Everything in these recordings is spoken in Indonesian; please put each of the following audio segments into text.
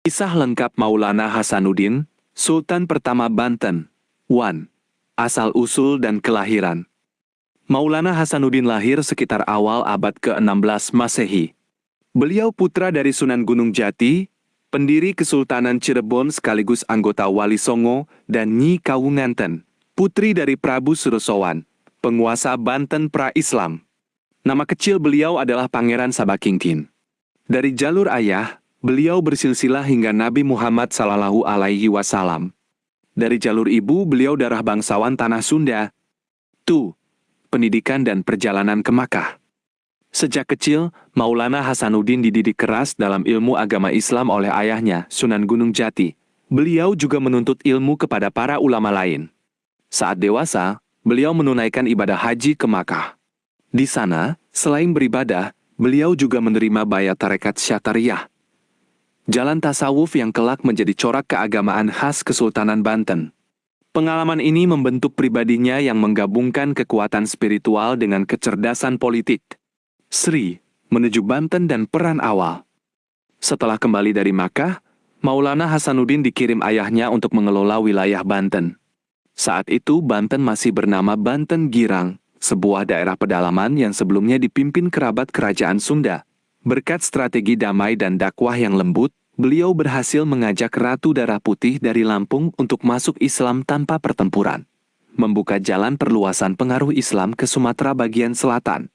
Kisah lengkap Maulana Hasanuddin, Sultan pertama Banten. 1. Asal-usul dan kelahiran. Maulana Hasanuddin lahir sekitar awal abad ke-16 Masehi. Beliau putra dari Sunan Gunung Jati, pendiri Kesultanan Cirebon sekaligus anggota Wali Songo, dan Nyi Kawunganten, putri dari Prabu Surosowan, penguasa Banten pra-Islam. Nama kecil beliau adalah Pangeran Sabakingkin. Dari jalur ayah, beliau bersilsilah hingga Nabi Muhammad SAW. Dari jalur ibu, beliau darah bangsawan Tanah Sunda. 2. Pendidikan dan perjalanan ke Makkah. Sejak kecil, Maulana Hasanuddin dididik keras dalam ilmu agama Islam oleh ayahnya, Sunan Gunung Jati. Beliau juga menuntut ilmu kepada para ulama lain. Saat dewasa, beliau menunaikan ibadah haji ke Makkah. Di sana, selain beribadah, beliau juga menerima bayat tarekat Syatariyah, jalan tasawuf yang kelak menjadi corak keagamaan khas Kesultanan Banten. Pengalaman ini membentuk pribadinya yang menggabungkan kekuatan spiritual dengan kecerdasan politik. Sri, menuju Banten dan peran awal. Setelah kembali dari Makkah, Maulana Hasanuddin dikirim ayahnya untuk mengelola wilayah Banten. Saat itu Banten masih bernama Banten Girang, sebuah daerah pedalaman yang sebelumnya dipimpin kerabat kerajaan Sunda. Berkat strategi damai dan dakwah yang lembut, beliau berhasil mengajak Ratu Darah Putih dari Lampung untuk masuk Islam tanpa pertempuran, membuka jalan perluasan pengaruh Islam ke Sumatera bagian selatan.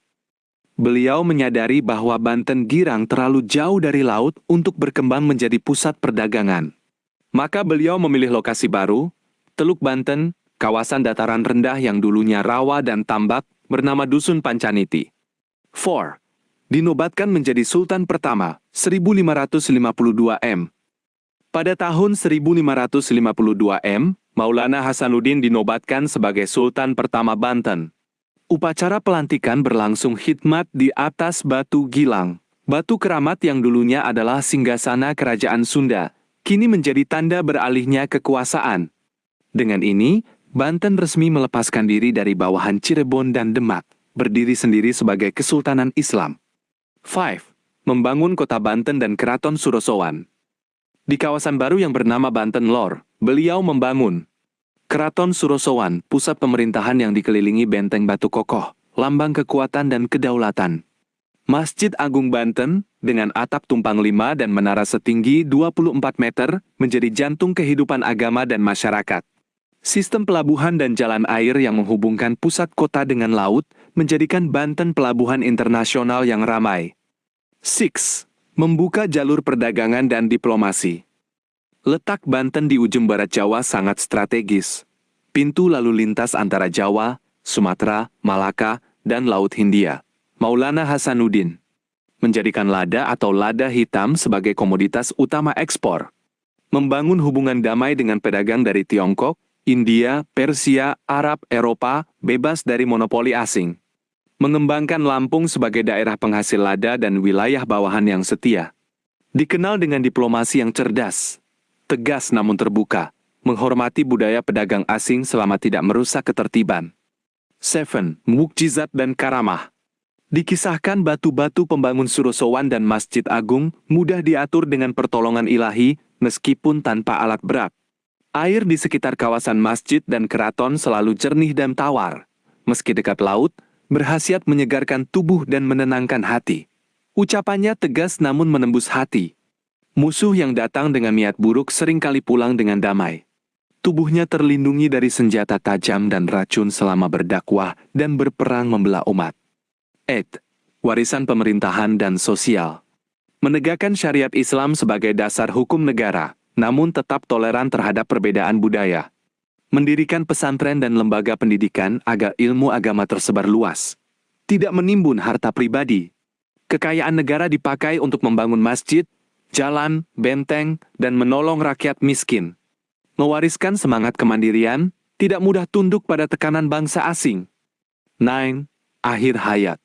Beliau menyadari bahwa Banten Girang terlalu jauh dari laut untuk berkembang menjadi pusat perdagangan. Maka beliau memilih lokasi baru, Teluk Banten, kawasan dataran rendah yang dulunya rawa dan tambak, bernama Dusun Pancaniti. 4. Dinobatkan menjadi Sultan pertama, 1552 M. Pada tahun 1552 M, Maulana Hasanuddin dinobatkan sebagai Sultan pertama Banten. Upacara pelantikan berlangsung khidmat di atas batu Gilang. Batu keramat yang dulunya adalah singgasana kerajaan Sunda, kini menjadi tanda beralihnya kekuasaan. Dengan ini, Banten resmi melepaskan diri dari bawahan Cirebon dan Demak, berdiri sendiri sebagai Kesultanan Islam. 5. Membangun kota Banten dan Keraton Surosowan. Di kawasan baru yang bernama Banten Lor, beliau membangun Keraton Surosowan, pusat pemerintahan yang dikelilingi benteng batu kokoh, lambang kekuatan dan kedaulatan. Masjid Agung Banten, dengan atap tumpang 5 dan menara setinggi 24 meter, menjadi jantung kehidupan agama dan masyarakat. Sistem pelabuhan dan jalan air yang menghubungkan pusat kota dengan laut, menjadikan Banten pelabuhan internasional yang ramai. 6. Membuka jalur perdagangan dan diplomasi. Letak Banten di ujung barat Jawa sangat strategis. Pintu lalu lintas antara Jawa, Sumatera, Malaka, dan Laut Hindia. Maulana Hasanuddin menjadikan lada atau lada hitam sebagai komoditas utama ekspor. Membangun hubungan damai dengan pedagang dari Tiongkok, India, Persia, Arab, Eropa, bebas dari monopoli asing. Mengembangkan Lampung sebagai daerah penghasil lada dan wilayah bawahan yang setia. Dikenal dengan diplomasi yang cerdas, tegas namun terbuka, menghormati budaya pedagang asing selama tidak merusak ketertiban. 7. Mukjizat dan karamah. Dikisahkan batu-batu pembangun Surosowan dan Masjid Agung mudah diatur dengan pertolongan ilahi meskipun tanpa alat berat. Air di sekitar kawasan masjid dan keraton selalu jernih dan tawar. Meski dekat laut, berkhasiat menyegarkan tubuh dan menenangkan hati. Ucapannya tegas namun menembus hati. Musuh yang datang dengan niat buruk seringkali pulang dengan damai. Tubuhnya terlindungi dari senjata tajam dan racun selama berdakwah dan berperang membelah umat. 8. Warisan pemerintahan dan sosial. Menegakkan syariat Islam sebagai dasar hukum negara, namun tetap toleran terhadap perbedaan budaya. Mendirikan pesantren dan lembaga pendidikan agar ilmu agama tersebar luas. Tidak menimbun harta pribadi. Kekayaan negara dipakai untuk membangun masjid, jalan, benteng, dan menolong rakyat miskin. Mewariskan semangat kemandirian, tidak mudah tunduk pada tekanan bangsa asing. 9. Akhir hayat.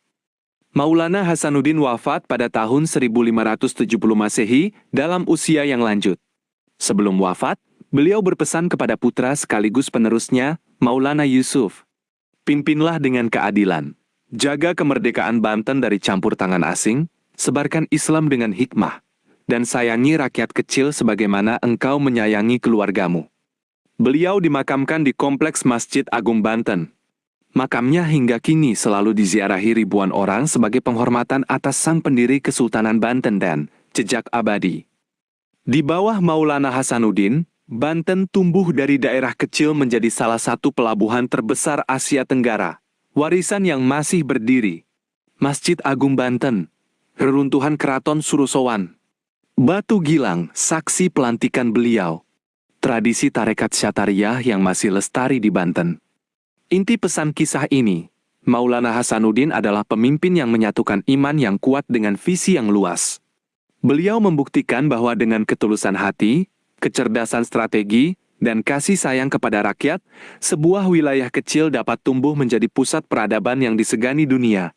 Maulana Hasanuddin wafat pada tahun 1570 Masehi dalam usia yang lanjut. Sebelum wafat, beliau berpesan kepada putra sekaligus penerusnya, Maulana Yusuf. Pimpinlah dengan keadilan. Jaga kemerdekaan Banten dari campur tangan asing, sebarkan Islam dengan hikmah. dan sayangi rakyat kecil sebagaimana engkau menyayangi keluargamu. Beliau dimakamkan di Kompleks Masjid Agung Banten. Makamnya hingga kini selalu diziarahi ribuan orang sebagai penghormatan atas sang pendiri Kesultanan Banten dan jejak abadi. Di bawah Maulana Hasanuddin, Banten tumbuh dari daerah kecil menjadi salah satu pelabuhan terbesar Asia Tenggara. Warisan yang masih berdiri. Masjid Agung Banten, reruntuhan Keraton Surosowan, Batu Gilang, saksi pelantikan beliau. Tradisi tarekat Syatariyah yang masih lestari di Banten. Inti pesan kisah ini, Maulana Hasanuddin adalah pemimpin yang menyatukan iman yang kuat dengan visi yang luas. Beliau membuktikan bahwa dengan ketulusan hati, kecerdasan strategi, dan kasih sayang kepada rakyat, sebuah wilayah kecil dapat tumbuh menjadi pusat peradaban yang disegani dunia.